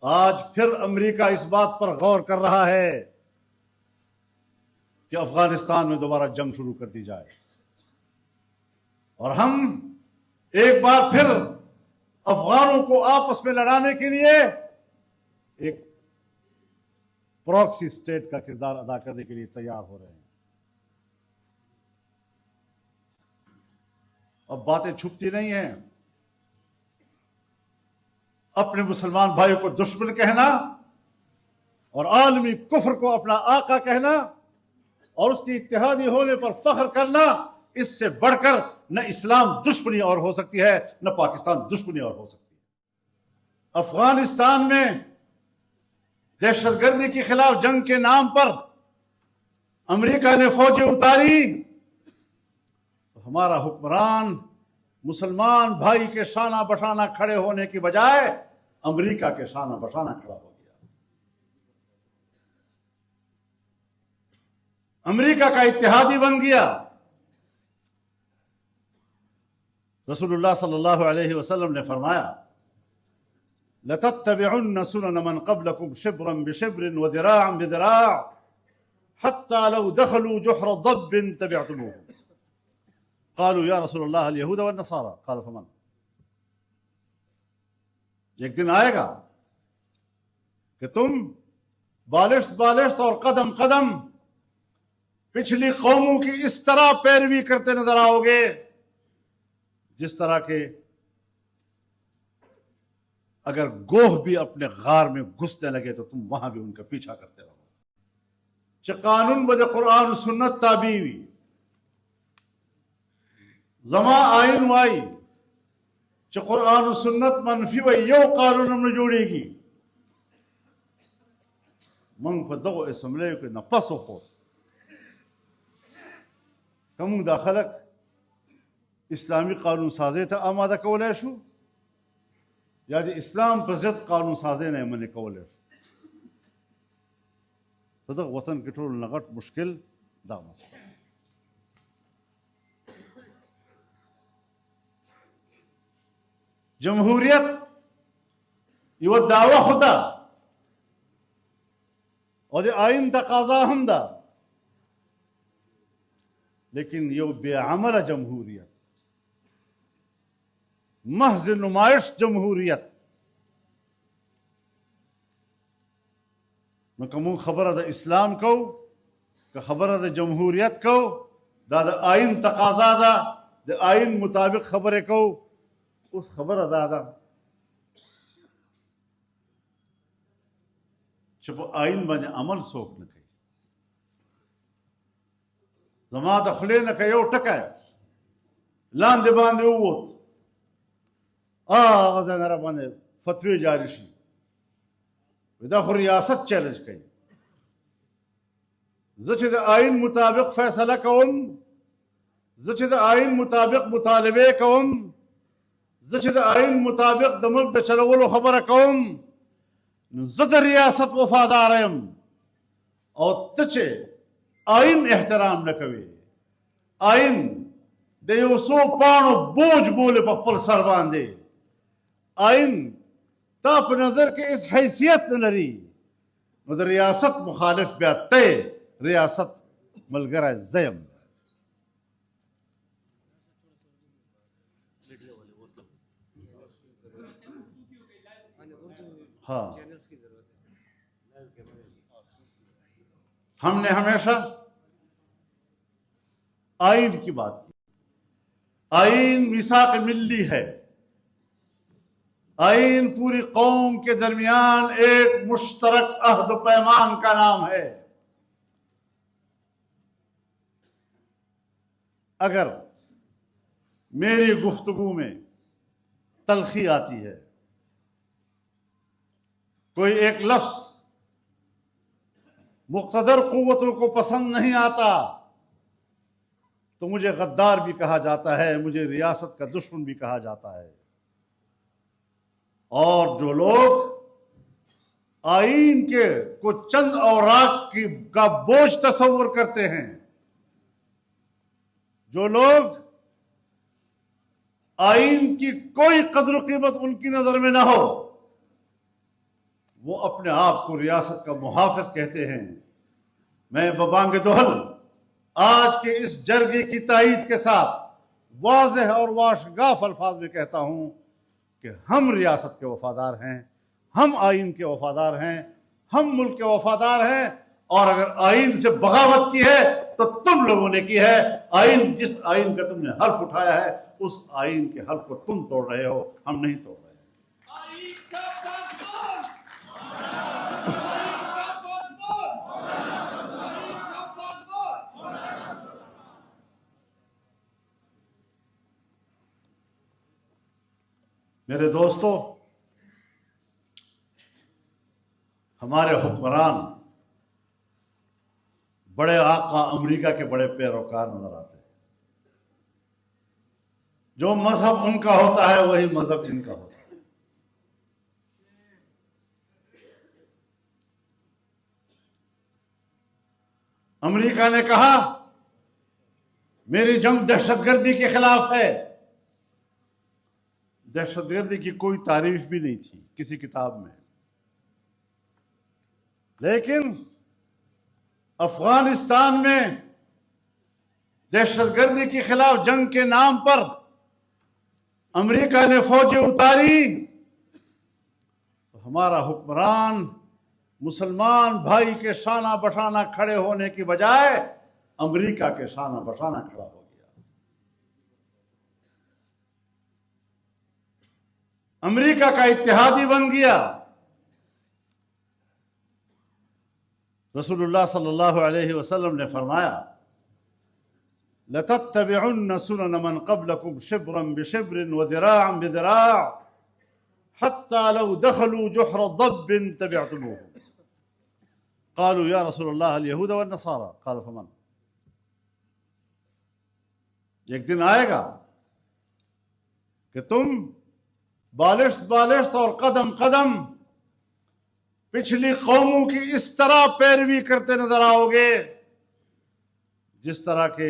आज फिर अमेरिका इस बात पर गौर कर रहा है कि अफगानिस्तान में दोबारा जंग शुरू कर दी जाए और हम एक बार फिर अफगानों को आपस में लड़ाने के लिए एक प्रॉक्सी स्टेट का किरदार अदा करने के लिए तैयार हो रहे हैं। अब बातें छुपती नहीं हैं। अपने मुसलमान भाइयों को दुश्मन कहना और आलमी कुफ्र को अपना आका कहना और उसकी इत्तेहादी होने पर फख्र करना, इससे बढ़कर न इस्लाम दुश्मनी और हो सकती है, न पाकिस्तान दुश्मनी और हो सकती है। अफगानिस्तान में दहशतगर्दी के खिलाफ जंग के नाम पर अमेरिका ने फौजें उतारी तो हमारा हुक्मरान मुसलमान भाई के शाना बशाना खड़े होने की बजाय अमेरिका के शाना बशाना खड़ा हो गया। अमेरिका का इत्तेहादी बन गया। रसूलुल्लाह सल्लल्लाहु अलैहि वसल्लम ने फरमाया, लतत्तबिउन्न सुनन मन क़ब्लकुम शिब्रन बिशिब्रिन व ज़िराअन बिज़िराअ हत्ता लौ दखलू जुहर दब्बिन तबिअतमूहु। क़ालू या रसूलल्लाह अल यहूद व नसारा क़ाल फमन। एक दिन आएगा कि तुम बालिश बालिश और कदम कदम पिछली कौमों की इस तरह पैरवी करते नजर आओगे जिस तरह के अगर गोह भी अपने गार में घुसने लगे तो तुम वहां भी उनका पीछा करते रहो। च कानून वजह कुरान सुन्नत ताबीवी जमा आइन वाई च कुरान सुन्नत मनफी व यो कानून हमने जोड़ेगी मंग पर दो असम्बले के नफस हो कमू दाखलक इस्लामी कानून साजे था आमादा कौलशु याद इस्लाम पर जिद कानून साजे ने मन कौलश तो वतन के टोल नगट मुश्किल दा मसला। जमहूरियत ये दावा खुदा और आइन तकाजा हमदा, लेकिन यो बेअमल जमहूरियत, महज नुमाइश जमहूरियत न कमू खबर अद इस्लाम को खबर अद जमहूरियत को दादा आइन तकाजा दा द आइन मुताबिक खबर को उस खबर अदा चुप आइन बने अमल सोक न कही जमा दखले न कयो टका लांदे बांदे उवत आगज़नरा बने फतवे जारिशी विदा रियासत चैलेंज कही जचद आइन मुताबिक फैसला कौम जचद आइन मुताबिक मुतालबे कौम जचद आइन मुताबिक दमुल्क द चलवलो खबर कौम जद रियासत वफादारम और तचे आइन एहतराम न कवे आइन दे सो पानो बोझ बोले पप्पल सर बांधे आइन ताप नजर के इस हैसियत न लरी मगर रियासत मुखालिफ ब्याते रियासत मलगरा जयम। हाँ, हमने हमेशा आइन की बात की। आइन मिसाक मिल्ली है। आइन पूरी कौम के दरमियान एक मुश्तरक अहद पैमान का नाम है। अगर मेरी गुफ्तगू में तलखी आती है, कोई एक लफ्ज मुक़्तदर कुव्वतों को पसंद नहीं आता तो मुझे गद्दार भी कहा जाता है, मुझे रियासत का दुश्मन भी कहा जाता है। और जो लोग आइन के को चंद औराक की का बोझ तस्वुर करते हैं, जो लोग आइन की कोई कद्र कीमत उनकी नजर में ना हो, वो अपने आप को रियासत का मुहाफिज कहते हैं। मैं बबांग दोहल आज के इस जरगे की तायीद के साथ वाज़ेह और वाशगाफ अल्फाज में कहता हूं कि हम रियासत के वफादार हैं, हम आइन के वफादार हैं, हम मुल्क के वफादार हैं। और अगर आइन से बगावत की है तो तुम लोगों ने की है। आइन, जिस आइन का तुमने हल्फ उठाया है, उस आइन के हल्फ को तुम तोड़ रहे हो, हम नहीं तोड़ रहे। मेरे दोस्तों, हमारे हुक्मरान बड़े आका अमेरिका के बड़े पैरोकार नजर आते हैं। जो मजहब उनका होता है वही मजहब इनका होता है। अमेरिका ने कहा मेरी जंग दहशतगर्दी के खिलाफ है। दहशतगर्दी की कोई तारीफ भी नहीं थी किसी किताब में, लेकिन अफगानिस्तान में दहशतगर्दी के खिलाफ जंग के नाम पर अमेरिका ने फौजें उतारी तो हमारा हुक्मरान मुसलमान भाई के शाना बशाना खड़े होने की बजाय अमेरिका के शाना बशाना खड़ा हो गया। अमेरिका का इत्तेहादी बन गया। रसूलुल्लाह सल्लल्लाहु अलैहि वसल्लम ने फरमाया, लतत्तबिउन्न सुनन मन क़ब्लकुम शिब्रन बिशिब्रिन व ज़िराअन बिज़िराअ हत्ता लौ दखलू जुहर दब्बिन तबिअतमूहुम। क़ालू या रसूलल्लाह अल यहूद व नसारा। क़ाल फमन। एक दिन आएगा कि तुम बालिश बालिश और कदम कदम पिछली कौमों की इस तरह पैरवी करते नजर आओगे जिस तरह के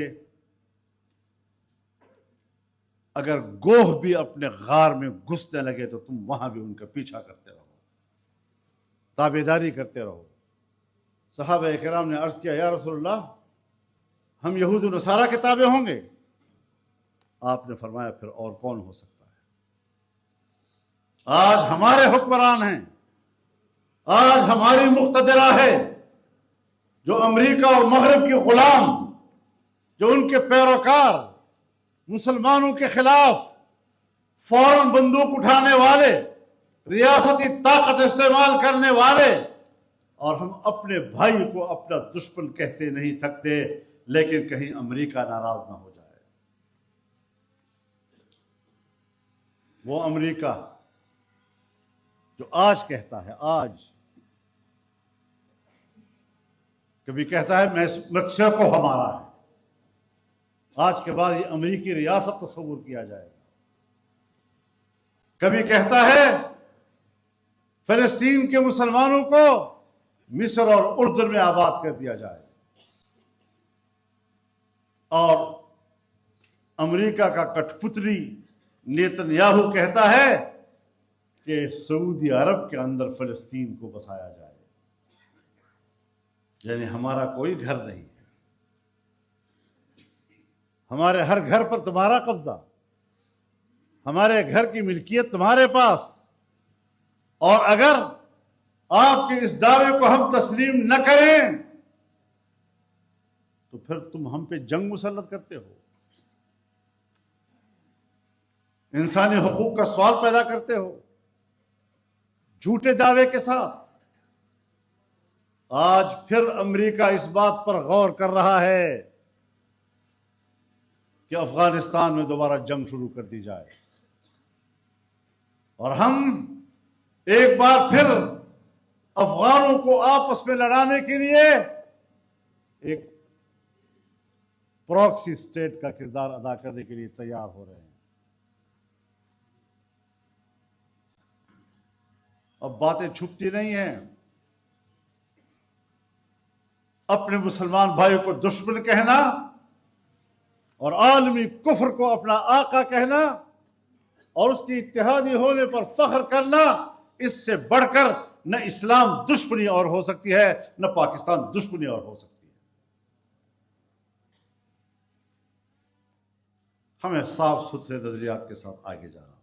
अगर गोह भी अपने गार में घुसने लगे तो तुम वहां भी उनका पीछा करते रहो, ताबेदारी करते रहो। सहाबा किराम ने अर्ज किया, या रसूलल्लाह, हम यहूद और नसारा के ताबे होंगे? आपने फरमाया, फिर और कौन हो सकता है? आज हमारे हुक्मरान हैं, आज हमारी मुख्तदरा है जो अमेरिका और मगरब के गुलाम, जो उनके पैरोकार मुसलमानों के खिलाफ फौरन बंदूक उठाने वाले, रियासती ताकत इस्तेमाल करने वाले, और हम अपने भाई को अपना दुश्मन कहते नहीं थकते, लेकिन कहीं अमेरिका नाराज ना हो जाए। वो अमेरिका जो आज कहता है, आज कभी कहता है मैक्सिको हमारा है, आज के बाद ये अमेरिकी रियासत तस्वुर किया जाएगा। कभी कहता है फिलिस्तीन के मुसलमानों को मिस्र और उर्दू में आबाद कर दिया जाए, और अमेरिका का कठपुतली नेतन्याहू कहता है कि सऊदी अरब के अंदर फिलिस्तीन को बसाया जाए। यानी हमारा कोई घर नहीं है, हमारे हर घर पर तुम्हारा कब्जा, हमारे घर की मिल्कियत तुम्हारे पास। और अगर आपके इस दावे को हम तस्लीम न करें तो फिर तुम हम पे जंग मुसल्लत करते हो, इंसानी हुकूक का सवाल पैदा करते हो झूठे दावे के साथ। आज फिर अमेरिका इस बात पर गौर कर रहा है कि अफगानिस्तान में दोबारा जंग शुरू कर दी जाए, और हम एक बार फिर अफगानों को आपस में लड़ाने के लिए एक प्रॉक्सी स्टेट का किरदार अदा करने के लिए तैयार हो रहे हैं। अब बातें छुपती नहीं हैं। अपने मुसलमान भाइयों को दुश्मन कहना और आलमी कुफ्र को अपना आका कहना और उसकी इत्तेहादी होने पर फख्र करना, इससे बढ़कर न इस्लाम दुश्मनी और हो सकती है, न पाकिस्तान दुश्मनी और हो सकती है। हमें साफ सुथरे नजरियात के साथ आगे जाना।